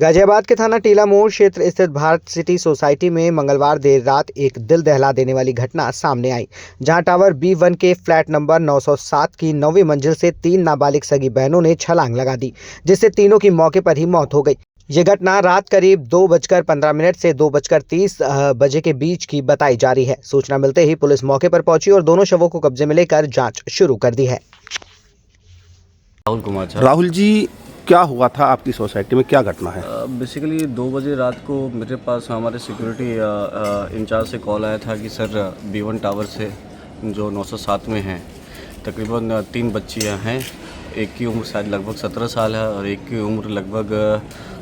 गाजियाबाद के थाना टीला मोड़ क्षेत्र स्थित भारत सिटी सोसाइटी में मंगलवार देर रात एक दिल दहला देने वाली घटना सामने आई, जहां टावर B1 के फ्लैट नंबर 907 की 9वीं मंजिल से 3 नाबालिग सगी बहनों ने छलांग लगा दी, जिससे तीनों की मौके पर ही मौत हो गई। ये घटना रात करीब 2:15 से 2:30 बजे के बीच की बताई जा रही है। सूचना मिलते ही पुलिस मौके पर पहुंची और दोनों शवों को कब्जे में लेकर जांच शुरू कर दी है। राहुल कुमार झा। राहुल जी, क्या हुआ था आपकी सोसाइटी में, क्या घटना है? बेसिकली 2 बजे रात को मेरे पास हमारे सिक्योरिटी इंचार्ज से कॉल आया था कि सर B1 टावर से जो 907 में है तकरीबन 3 बच्चियां हैं। एक की उम्र शायद लगभग 17 साल है और एक की उम्र लगभग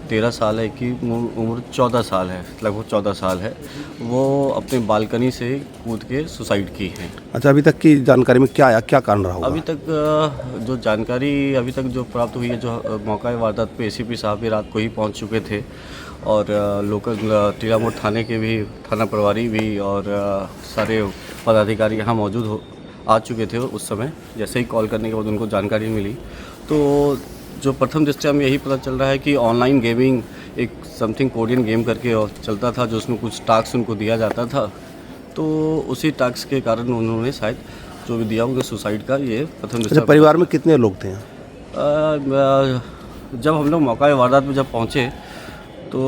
13 साल है, एक की उम्र 14 साल है, लगभग 14 साल है। वो अपने बालकनी से कूद के सुसाइड की है। अच्छा, अभी तक की जानकारी में क्या आया, क्या कारण रहा होगा? अभी तक जो जानकारी अभी तक जो प्राप्त हुई है, जो मौका वारदात पे ACP साहब भी रात को ही पहुंच चुके थे और लोकल टीला मोड़ थाने के भी थाना प्रभारी भी और सारे पदाधिकारी यहाँ मौजूद आ चुके थे। उस समय जैसे ही कॉल करने के बाद उनको जानकारी मिली तो जो प्रथम दृष्टया में यही पता चल रहा है कि ऑनलाइन गेमिंग एक समथिंग कोरियन गेम करके चलता था, जो उसमें कुछ टास्क उनको दिया जाता था। तो उसी टास्क के कारण उन्होंने शायद जो भी दिया उनके सुसाइड का ये प्रथम दृष्टया। परिवार में कितने लोग थे? जब हम लोग मौका वारदात में जब पहुँचे तो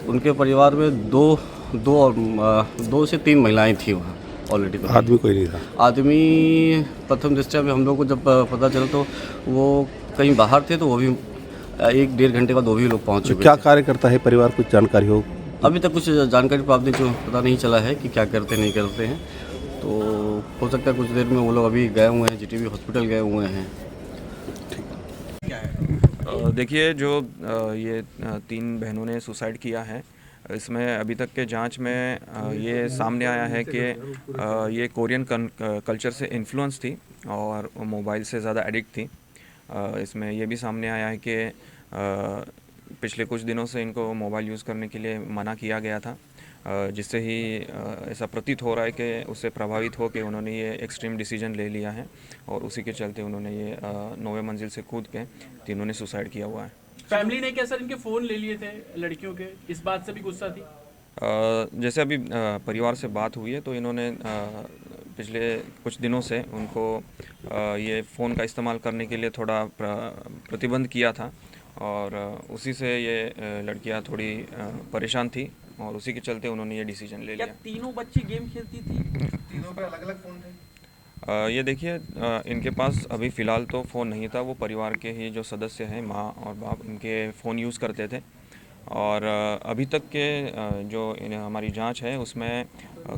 उनके परिवार में दो से 3 महिलाएं थी वहाँ ऑलरेडी। तो आदमी कोई नहीं था? आदमी प्रथम दृष्टया में हम लोग को जब पता चला तो वो कहीं बाहर थे, तो वो भी 1-1.5 घंटे बाद वो भी लोग पहुँच चुके। क्या कार्य करता है परिवार, कुछ जानकारी हो? अभी तक कुछ जानकारी प्राप्त नहीं, जो पता नहीं चला है कि क्या करते नहीं करते हैं। तो हो सकता है कुछ देर में वो लोग अभी गए हुए हैं, GTB हॉस्पिटल गए हुए हैं। देखिए, जो ये 3 बहनों ने सुसाइड किया है, इसमें अभी तक के जांच में ये सामने आया है कि ये कोरियन कल्चर से इन्फ्लुएंस थी और मोबाइल से ज़्यादा एडिक्ट थी। इसमें ये भी सामने आया है कि पिछले कुछ दिनों से इनको मोबाइल यूज़ करने के लिए मना किया गया था, जिससे ही ऐसा प्रतीत हो रहा है कि उससे प्रभावित हो के उन्होंने ये एक्सट्रीम डिसीजन ले लिया है और उसी के चलते उन्होंने ये 9वें मंजिल से कूद के तीनों ने सुसाइड किया हुआ है। फैमिली ने क्या सर इनके फ़ोन ले लिए थे लड़कियों के, इस बात से भी गुस्सा थी? जैसे अभी परिवार से बात हुई है तो इन्होंने पिछले कुछ दिनों से उनको ये फ़ोन का इस्तेमाल करने के लिए थोड़ा प्रतिबंध किया था और उसी से ये लड़कियां थोड़ी परेशान थी और उसी के चलते उन्होंने ये डिसीजन ले लिया। तीनों बच्ची गेम खेलती थी? तीनों पे अलग अलग फ़ोन थे? ये देखिए, इनके पास अभी फ़िलहाल तो फ़ोन नहीं था। वो परिवार के ही जो सदस्य हैं, माँ और बाप, इनके फ़ोन यूज़ करते थे और अभी तक के जो हमारी जांच है उसमें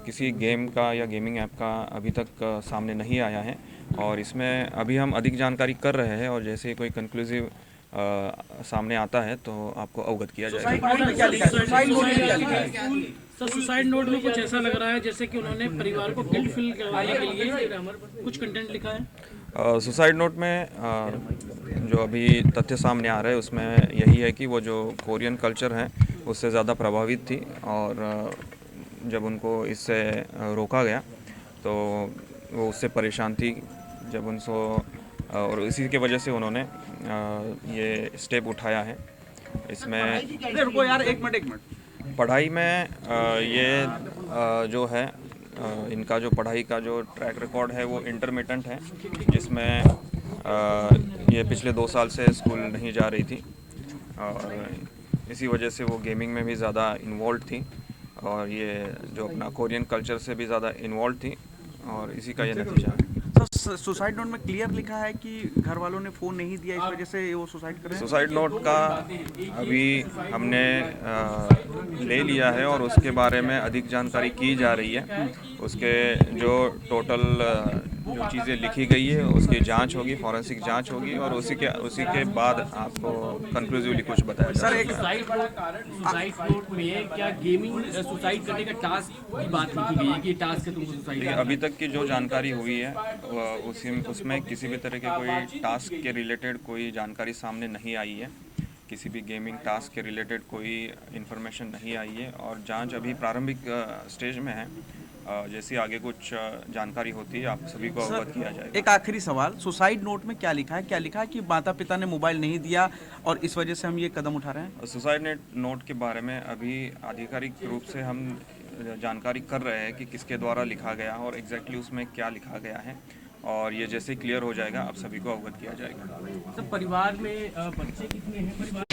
किसी गेम का या गेमिंग ऐप का अभी तक सामने नहीं आया है और इसमें अभी हम अधिक जानकारी कर रहे हैं और जैसे कोई कंक्लूसिव सामने आता है तो आपको अवगत किया जाएगा। सर, सुसाइड नोट में कुछ ऐसा लग रहा है जैसे कि उन्होंने परिवार को गिल्ट फील करवाने के लिए कुछ कंटेंट लिखा है। सुसाइड नोट में जो अभी तथ्य सामने आ रहा है उसमें यही है कि वो जो कोरियन कल्चर है उससे ज़्यादा प्रभावित थी और जब उनको इससे रोका गया तो वो उससे परेशान थी जब उनको, और इसी की वजह से उन्होंने ये स्टेप उठाया है। इसमें रुको यार, एक मिनट। पढ़ाई में ये जो है इनका जो पढ़ाई का जो ट्रैक रिकॉर्ड है वो इंटरमिटेंट है, जिसमें ये पिछले 2 साल से स्कूल नहीं जा रही थी और इसी वजह से वो गेमिंग में भी ज़्यादा इन्वॉल्व थी और ये जो अपना कोरियन कल्चर से भी ज़्यादा इन्वॉल्व थी और इसी का ये नतीजा है। सुसाइड नोट में क्लियर लिखा है कि घर वालों ने फ़ोन नहीं दिया, इस वजह से वो सुसाइड कर रहे हैं। सुसाइड नोट का अभी हमने ले लिया है और उसके बारे में अधिक जानकारी की जा रही है। उसके जो टोटल जो चीज़ें लिखी गई है उसकी जांच होगी, फॉरेंसिक जांच होगी और उसी के बाद आपको कंक्लूसिवली कुछ बताया जाएगा। सुसाइड नोट में क्या गेमिंग सुसाइड करने का टास्क की बात लिखी गई है कि टास्क है तुमको सुसाइड? अभी तक की जो जानकारी हुई है उसमें किसी भी तरह के कोई टास्क के रिलेटेड कोई जानकारी सामने नहीं आई है, किसी भी गेमिंग टास्क के रिलेटेड कोई इन्फॉर्मेशन नहीं आई है और जांच अभी प्रारंभिक स्टेज में है। जैसी आगे कुछ जानकारी होती है आप सभी को अवगत किया जाएगा। एक आखिरी सवाल, सुसाइड नोट में क्या लिखा है? क्या लिखा है कि माता पिता ने मोबाइल नहीं दिया और इस वजह से हम ये कदम उठा रहे हैं? सुसाइड नोट के बारे में अभी आधिकारिक रूप से हम जानकारी कर रहे हैं कि किसके द्वारा लिखा गया और एग्जैक्टली उसमें क्या लिखा गया है, और ये जैसे क्लियर हो जाएगा आप सभी को अवगत किया जाएगा। सब परिवार में बच्चे कितने हैं? परिवार